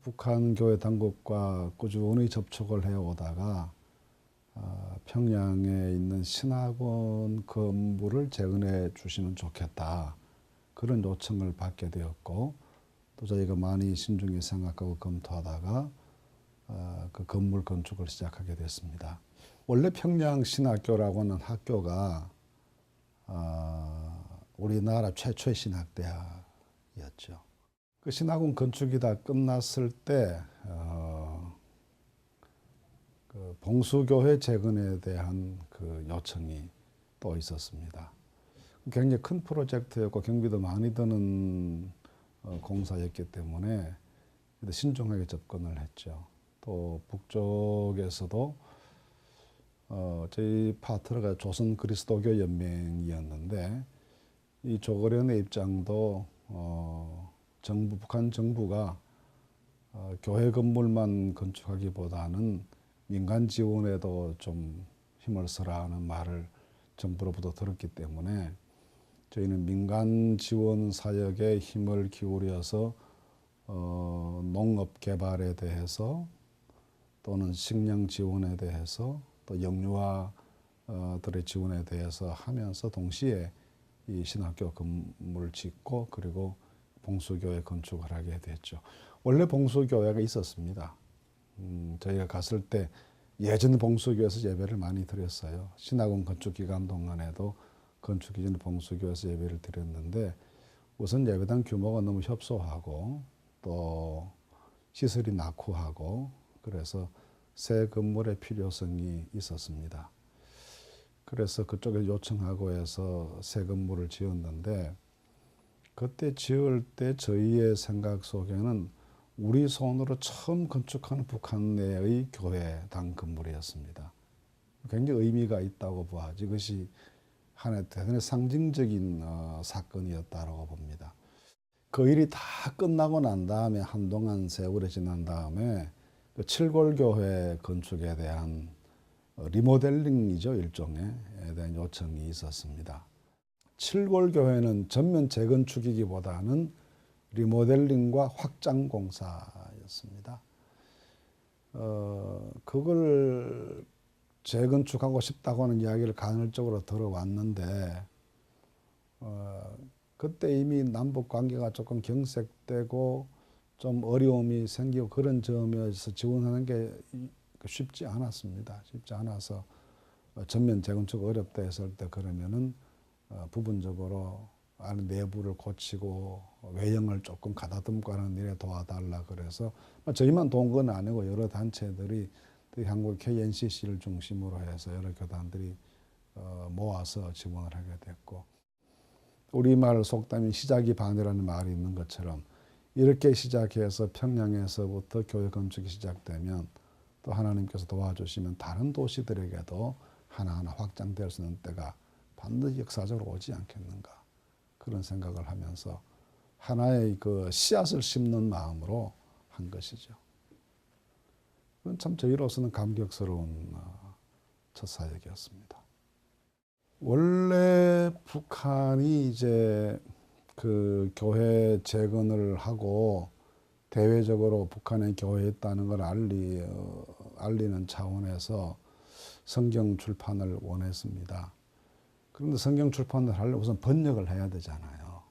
북한 교회 당국과 꾸준히 접촉을 해오다가 평양에 있는 신학원 건물을 재건해 주시면 좋겠다. 그런 요청을 받게 되었고 또 저희가 많이 신중히 생각하고 검토하다가 그 건물 건축을 시작하게 됐습니다. 원래 평양신학교라고 하는 학교가 우리나라 최초의 신학대학이었죠. 그 신학원 건축이 다 끝났을 때 그 봉수교회 재건에 대한 그 요청이 또 있었습니다. 굉장히 큰 프로젝트였고 경비도 많이 드는 공사였기 때문에 신중하게 접근을 했죠. 또 북쪽에서도 저희 파트너가 조선 그리스도교 연맹이었는데 이 조거련의 입장도 북한 정부가 교회 건물만 건축하기보다는 민간 지원에도 좀 힘을 써라 하는 말을 정부로부터 들었기 때문에 저희는 민간 지원 사역에 힘을 기울여서 농업 개발에 대해서 또는 식량 지원에 대해서 또 영유아들의 지원에 대해서 하면서 동시에 이 신학교 건물을 짓고 그리고 봉수교회 건축을 하게 됐죠. 원래 봉수교회가 있었습니다. 저희가 갔을 때 예전 봉수교회에서 예배를 많이 드렸어요. 신학원 건축 기간 동안에도 건축 이전 봉수교회에서 예배를 드렸는데 우선 예배당 규모가 너무 협소하고 또 시설이 낙후하고 그래서 새 건물의 필요성이 있었습니다. 그래서 그쪽에 요청하고 해서 새 건물을 지었는데 그때 지을 때 저희의 생각 속에는 우리 손으로 처음 건축하는 북한 내의 교회당 건물이었습니다. 굉장히 의미가 있다고 봐야지 이것이 하나의 대단히 상징적인 사건이었다고 봅니다. 그 일이 다 끝나고 난 다음에 한동안 세월이 지난 다음에 그 칠골교회 건축에 대한 리모델링이죠. 일종에 대한 요청이 있었습니다. 칠골교회는 전면 재건축이기보다는 리모델링과 확장 공사였습니다. 그걸 재건축하고 싶다고 하는 이야기를 간헐적으로 들어왔는데 그때 이미 남북 관계가 조금 경색되고 좀 어려움이 생기고 그런 점에서 지원하는 게 쉽지 않았습니다. 쉽지 않아서 전면 재건축 어렵다 했을 때 그러면은 부분적으로 안에 내부를 고치고 외형을 조금 가다듬고 하는 일에 도와달라 그래서 저희만 도운 건 아니고 여러 단체들이 한국 KNCC를 중심으로 해서 여러 교단들이 모아서 지원을 하게 됐고 우리말 속담이 시작이 반이라는 말이 있는 것처럼 이렇게 시작해서 평양에서부터 교회 건축이 시작되면 또 하나님께서 도와주시면 다른 도시들에게도 하나하나 확장될 수 있는 때가 반드시 역사적으로 오지 않겠는가 그런 생각을 하면서 하나의 그 씨앗을 심는 마음으로 한 것이죠. 그건 참 저희로서는 감격스러운 첫 사역이었습니다. 원래 북한이 이제 그 교회 재건을 하고 대외적으로 북한에 교회에 있다는 걸 알리는 차원에서 성경 출판을 원했습니다. 그런데 성경 출판을 하려면 우선 번역을 해야 되잖아요.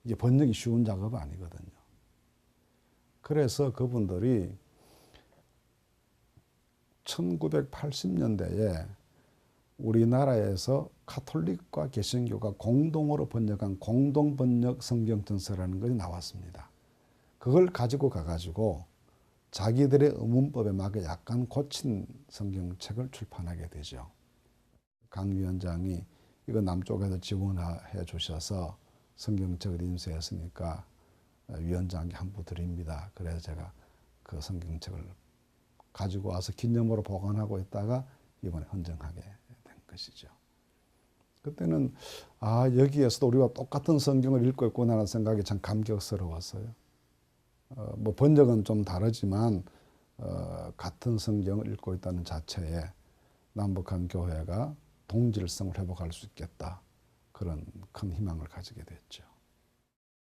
이게 번역이 쉬운 작업은 아니거든요. 그래서 그분들이 1980년대에 우리나라에서 카톨릭과 개신교가 공동으로 번역한 공동번역 성경전서라는 것이 나왔습니다. 그걸 가지고 가가지고 자기들의 의문법에 맞게 약간 고친 성경책을 출판하게 되죠. 강 위원장이 이거 남쪽에서 지원해 주셔서 성경책을 인쇄했으니까 위원장께 한 부 드립니다. 그래서 제가 그 성경책을 가지고 와서 기념으로 보관하고 있다가 이번에 헌정하게 된 것이죠. 그때는 여기에서도 우리와 똑같은 성경을 읽고 있구나라는 생각이 참 감격스러웠어요. 뭐 번역은 좀 다르지만 같은 성경을 읽고 있다는 자체에 남북한 교회가 동질성을 회복할 수 있겠다. 그런 큰 희망을 가지게 됐죠.